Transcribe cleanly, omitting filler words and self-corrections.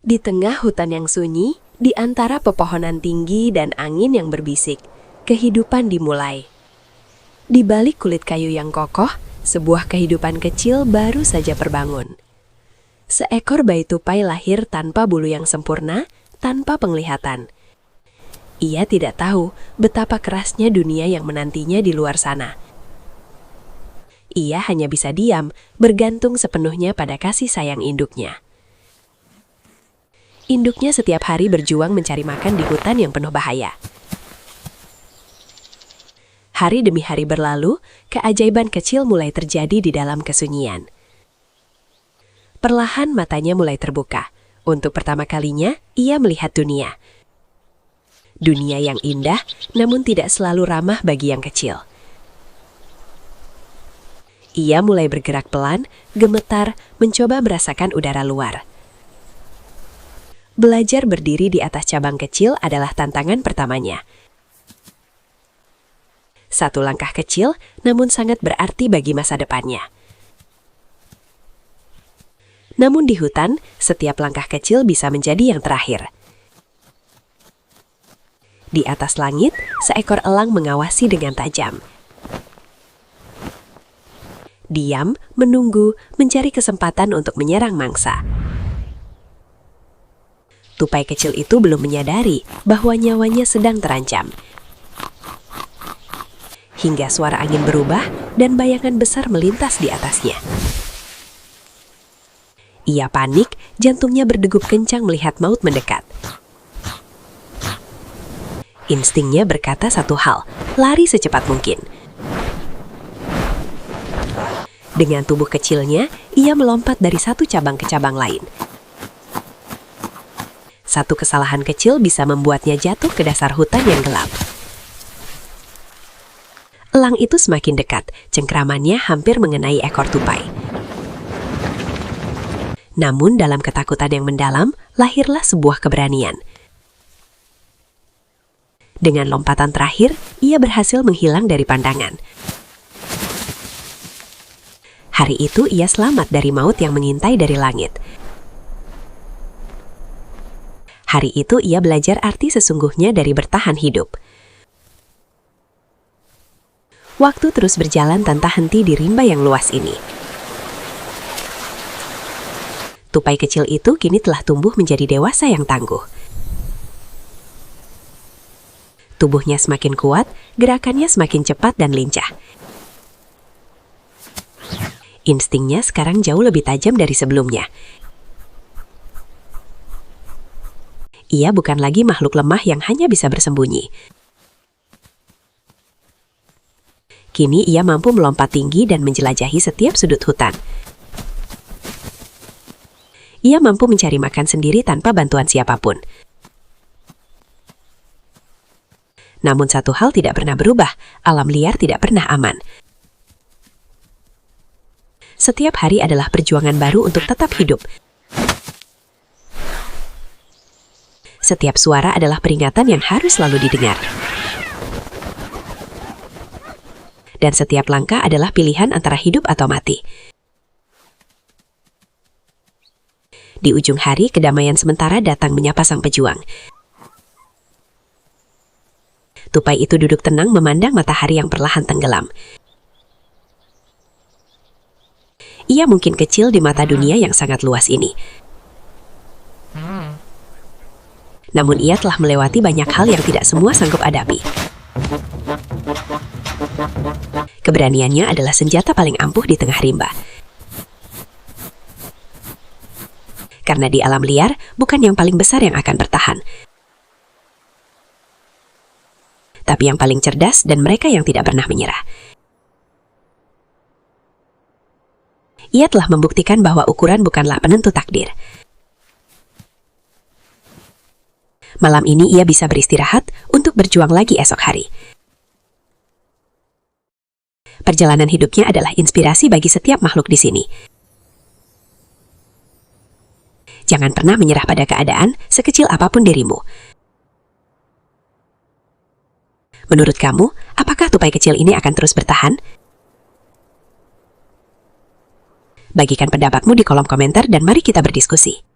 Di tengah hutan yang sunyi, di antara pepohonan tinggi dan angin yang berbisik, kehidupan dimulai. Di balik kulit kayu yang kokoh, sebuah kehidupan kecil baru saja terbangun. Seekor bayi tupai lahir tanpa bulu yang sempurna, tanpa penglihatan. Ia tidak tahu betapa kerasnya dunia yang menantinya di luar sana. Ia hanya bisa diam, bergantung sepenuhnya pada kasih sayang induknya. Induknya setiap hari berjuang mencari makan di hutan yang penuh bahaya. Hari demi hari berlalu, keajaiban kecil mulai terjadi di dalam kesunyian. Perlahan matanya mulai terbuka. Untuk pertama kalinya, ia melihat dunia. Dunia yang indah, namun tidak selalu ramah bagi yang kecil. Ia mulai bergerak pelan, gemetar, mencoba merasakan udara luar. Belajar berdiri di atas cabang kecil adalah tantangan pertamanya. Satu langkah kecil, namun sangat berarti bagi masa depannya. Namun di hutan, setiap langkah kecil bisa menjadi yang terakhir. Di atas langit, seekor elang mengawasi dengan tajam. Diam, menunggu, mencari kesempatan untuk menyerang mangsa. Tupai kecil itu belum menyadari bahwa nyawanya sedang terancam. Hingga suara angin berubah dan bayangan besar melintas di atasnya. Ia panik, jantungnya berdegup kencang melihat maut mendekat. Instingnya berkata satu hal, lari secepat mungkin. Dengan tubuh kecilnya, ia melompat dari satu cabang ke cabang lain. Satu kesalahan kecil bisa membuatnya jatuh ke dasar hutan yang gelap. Elang itu semakin dekat, cengkramannya hampir mengenai ekor tupai. Namun dalam ketakutan yang mendalam, lahirlah sebuah keberanian. Dengan lompatan terakhir, ia berhasil menghilang dari pandangan. Hari itu ia selamat dari maut yang mengintai dari langit. Hari itu ia belajar arti sesungguhnya dari bertahan hidup. Waktu terus berjalan tanpa henti di rimba yang luas ini. Tupai kecil itu kini telah tumbuh menjadi dewasa yang tangguh. Tubuhnya semakin kuat, gerakannya semakin cepat dan lincah. Instingnya sekarang jauh lebih tajam dari sebelumnya. Ia bukan lagi makhluk lemah yang hanya bisa bersembunyi. Kini ia mampu melompat tinggi dan menjelajahi setiap sudut hutan. Ia mampu mencari makan sendiri tanpa bantuan siapapun. Namun satu hal tidak pernah berubah, alam liar tidak pernah aman. Setiap hari adalah perjuangan baru untuk tetap hidup. Setiap suara adalah peringatan yang harus selalu didengar. Dan setiap langkah adalah pilihan antara hidup atau mati. Di ujung hari, kedamaian sementara datang menyapa sang pejuang. Tupai itu duduk tenang memandang matahari yang perlahan tenggelam. Ia mungkin kecil di mata dunia yang sangat luas ini. Namun ia telah melewati banyak hal yang tidak semua sanggup hadapi. Keberaniannya adalah senjata paling ampuh di tengah rimba. Karena di alam liar, bukan yang paling besar yang akan bertahan. Tapi yang paling cerdas dan mereka yang tidak pernah menyerah. Ia telah membuktikan bahwa ukuran bukanlah penentu takdir. Malam ini ia bisa beristirahat untuk berjuang lagi esok hari. Perjalanan hidupnya adalah inspirasi bagi setiap makhluk di sini. Jangan pernah menyerah pada keadaan, sekecil apapun dirimu. Menurut kamu, apakah tupai kecil ini akan terus bertahan? Bagikan pendapatmu di kolom komentar dan mari kita berdiskusi.